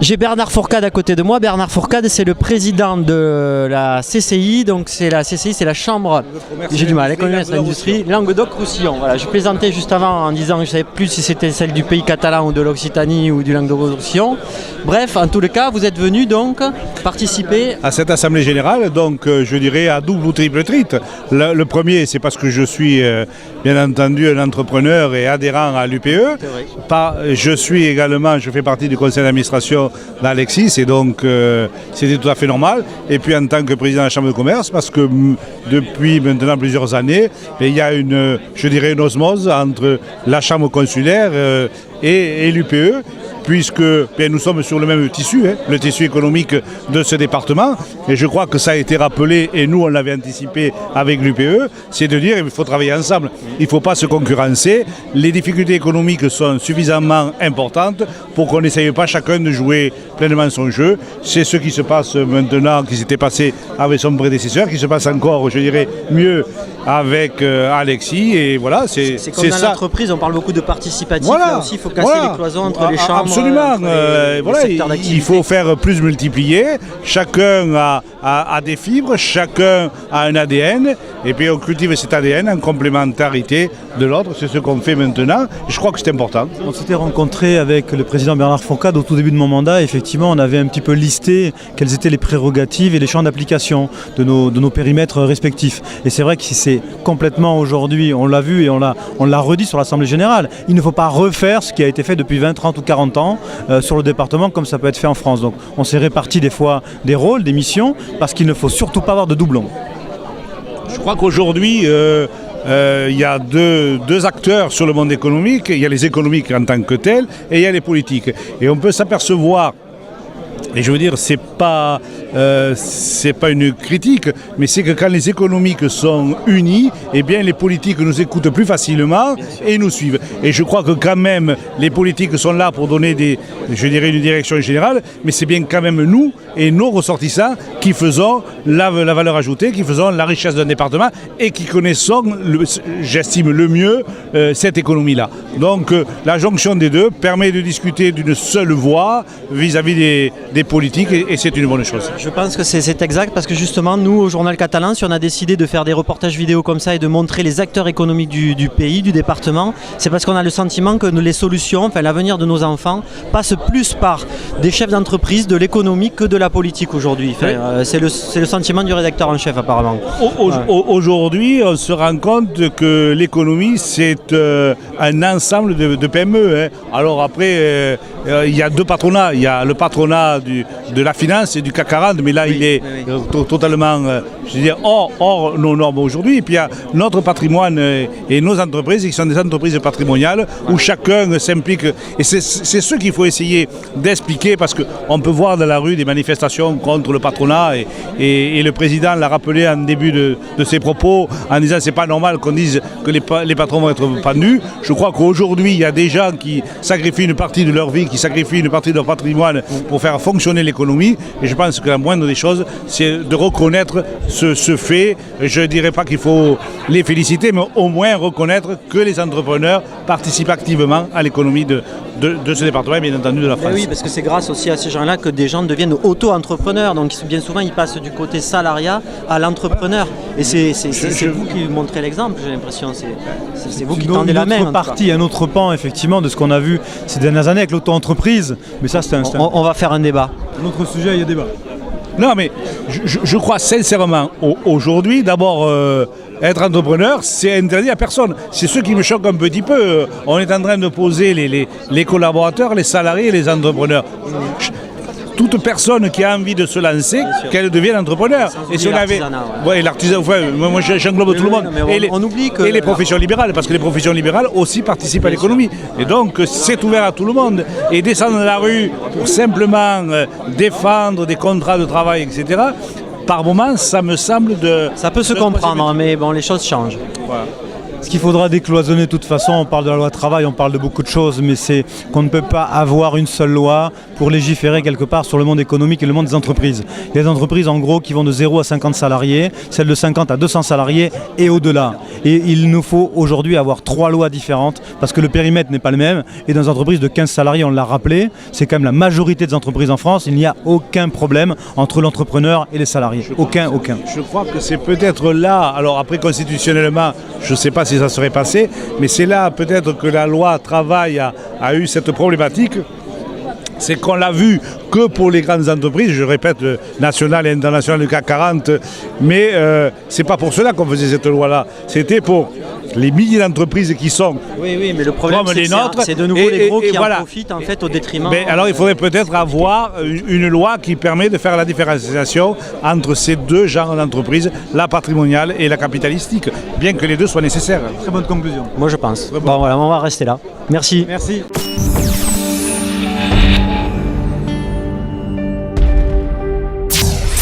J'ai Bernard Fourcade à côté de moi. Bernard Fourcade, c'est le président de la CCI. Donc c'est la CCI, c'est la chambre. J'ai du mal, commerce et l'industrie. Languedoc-Roussillon. Voilà, je plaisantais juste avant en disant que je ne savais plus si c'était celle du pays catalan ou de l'Occitanie ou du Languedoc-Roussillon. Bref, en tout le cas, vous êtes venu donc participer à cette assemblée générale. Donc je dirais à double ou triple titre. Le premier, c'est parce que je suis bien entendu un entrepreneur et adhérent à l'UPE. Je fais partie du conseil d'administration d'Alexis et donc c'était tout à fait normal. Et puis en tant que président de la Chambre de commerce, parce que depuis maintenant plusieurs années, il y a une osmose entre la Chambre consulaire et l'UPE, puisque nous sommes sur le même tissu, le tissu économique de ce département. Et je crois que ça a été rappelé, et nous on l'avait anticipé avec l'UPE, c'est de dire qu'il faut travailler ensemble. Il ne faut pas se concurrencer. Les difficultés économiques sont suffisamment importantes pour qu'on n'essaye pas chacun de jouer pleinement son jeu. C'est ce qui se passe maintenant, qui s'était passé avec son prédécesseur, qui se passe encore, je dirais, mieux avec Alexis. Et voilà, c'est comme dans ça. L'entreprise, on parle beaucoup de participatif. Voilà, là aussi, il faut casser les cloisons entre les chambres. Absolument. Les il faut faire plus multiplier. Chacun a des fibres, chacun a un ADN. Et puis on cultive cet ADN en complémentarité de l'autre. C'est ce qu'on fait maintenant. Et je crois que c'est important. On s'était rencontré avec le président Bernard Fourcade au tout début de mon mandat. Effectivement, on avait un petit peu listé quelles étaient les prérogatives et les champs d'application de nos périmètres respectifs. Et c'est vrai que c'est complètement aujourd'hui, on l'a vu et on l'a redit sur l'Assemblée générale. Il ne faut pas refaire ce qui a été fait depuis 20, 30 ou 40 ans sur le département comme ça peut être fait en France. Donc on s'est réparti des fois des rôles, des missions, parce qu'il ne faut surtout pas avoir de doublons. Je crois qu'aujourd'hui, il y a deux acteurs sur le monde économique. Il y a les économiques en tant que tels et il y a les politiques. Et on peut s'apercevoir, et je veux dire, c'est pas une critique, mais c'est que quand les économiques sont unis, eh bien les politiques nous écoutent plus facilement et nous suivent. Et je crois que quand même les politiques sont là pour donner une direction générale, mais c'est bien quand même nous et nos ressortissants qui faisons la valeur ajoutée, qui faisons la richesse d'un département et qui connaissons, j'estime, le mieux cette économie-là. Donc la jonction des deux permet de discuter d'une seule voix vis-à-vis des politiques et c'est une bonne chose. Je pense que c'est exact parce que justement nous au Journal Catalan, si on a décidé de faire des reportages vidéo comme ça et de montrer les acteurs économiques du pays, du département, c'est parce qu'on a le sentiment que les solutions, enfin l'avenir de nos enfants passe plus par des chefs d'entreprise, de l'économie que de la politique aujourd'hui. Enfin, c'est le sentiment du rédacteur en chef apparemment. Aujourd'hui, on se rend compte que l'économie c'est un ensemble de PME. Alors après, il y a deux patronats. Il y a le patronat de la finance et du CAC 40, mais là il est totalement hors nos normes aujourd'hui. Et puis il y a notre patrimoine et nos entreprises qui sont des entreprises patrimoniales où chacun s'implique. Et c'est ce qu'il faut essayer d'expliquer parce qu'on peut voir dans la rue des manifestations contre le patronat et le président l'a rappelé en début de ses propos en disant c'est pas normal qu'on dise que les patrons vont être pendus. Je crois qu'aujourd'hui il y a des gens qui sacrifient une partie de leur vie, qui sacrifient une partie de leur patrimoine pour faire fonctionner l'économie et je pense que la moindre des choses c'est de reconnaître ce fait. Je ne dirais pas qu'il faut les féliciter mais au moins reconnaître que les entrepreneurs participent activement à l'économie de ce département et bien entendu de la France. Oui, parce que c'est grâce aussi à ces gens-là que des gens deviennent auto-entrepreneurs. Donc bien souvent, ils passent du côté salariat à l'entrepreneur. Et c'est vous qui montrez l'exemple, j'ai l'impression. C'est vous qui tendez la main. Une autre partie, un autre pan, effectivement, de ce qu'on a vu ces dernières années avec l'auto-entreprise. Mais ça, on va faire un débat. Un autre sujet, il y a débat. Non, mais je crois sincèrement, aujourd'hui, d'abord... être entrepreneur, c'est interdit à personne. C'est ce qui me choque un petit peu. On est en train de poser les collaborateurs, les salariés et les entrepreneurs. Toute personne qui a envie de se lancer, qu'elle devienne entrepreneur. Et si on avait, l'artisanat, moi j'englobe tout le monde. On oublie que et les professions libérales, parce que les professions libérales aussi participent à l'économie. Et donc c'est ouvert à tout le monde. Et descendre dans la rue pour simplement défendre des contrats de travail, etc., par moment, ça me semble Ça peut se comprendre, mais bon, les choses changent. Voilà. Ce qu'il faudra décloisonner de toute façon, on parle de la loi travail, on parle de beaucoup de choses, mais c'est qu'on ne peut pas avoir une seule loi pour légiférer quelque part sur le monde économique et le monde des entreprises. Il y a des entreprises en gros qui vont de 0 à 50 salariés, celles de 50 à 200 salariés et au-delà. Et il nous faut aujourd'hui avoir 3 lois différentes parce que le périmètre n'est pas le même. Et dans une entreprise de 15 salariés, on l'a rappelé, c'est quand même la majorité des entreprises en France, il n'y a aucun problème entre l'entrepreneur et les salariés. Aucun. Je crois que c'est peut-être là, alors après constitutionnellement, je ne sais pas si ça serait passé, mais c'est là peut-être que la loi travail a eu cette problématique. C'est qu'on l'a vu que pour les grandes entreprises, je répète, nationales et internationales du CAC 40, mais c'est pas pour cela qu'on faisait cette loi-là. C'était pour les milliers d'entreprises qui sont oui, mais le problème c'est de nouveau les gros qui en profitent en fait au détriment. Mais alors il faudrait peut-être avoir une loi qui permet de faire la différenciation entre ces deux genres d'entreprises, la patrimoniale et la capitalistique, bien que les deux soient nécessaires. Très bonne conclusion. Moi je pense. Bon voilà, on va rester là. Merci. Merci.